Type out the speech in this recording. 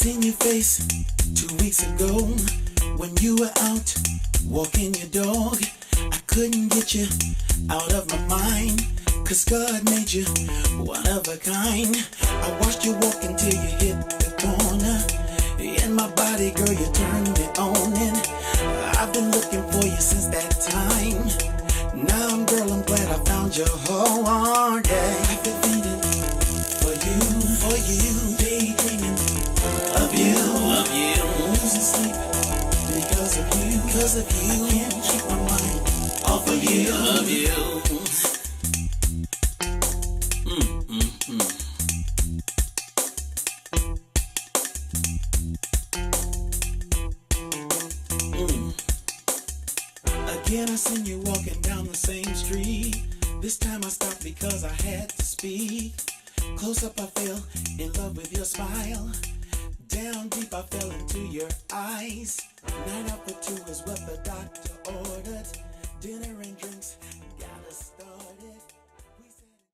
seen your face 2 weeks ago when you were out walking your dog. I couldn't get you out of my mind, 'cause God made you one of a kind. I watched you walk until you hit the corner. In my body, girl, you turned me on, and I've been looking for you since that time. Now, girl, I'm glad I found your heart. Yeah, I've been feeling for you, daydreaming of you, losing sleep because of you, I can't keep my mind off of you, of you. Again, I seen you walking down the same street. This time I stopped because I had to speak. Close up, I fell in love with your smile. Down deep, I fell into your eyes. Night out for two is what the doctor ordered. Dinner and drinks.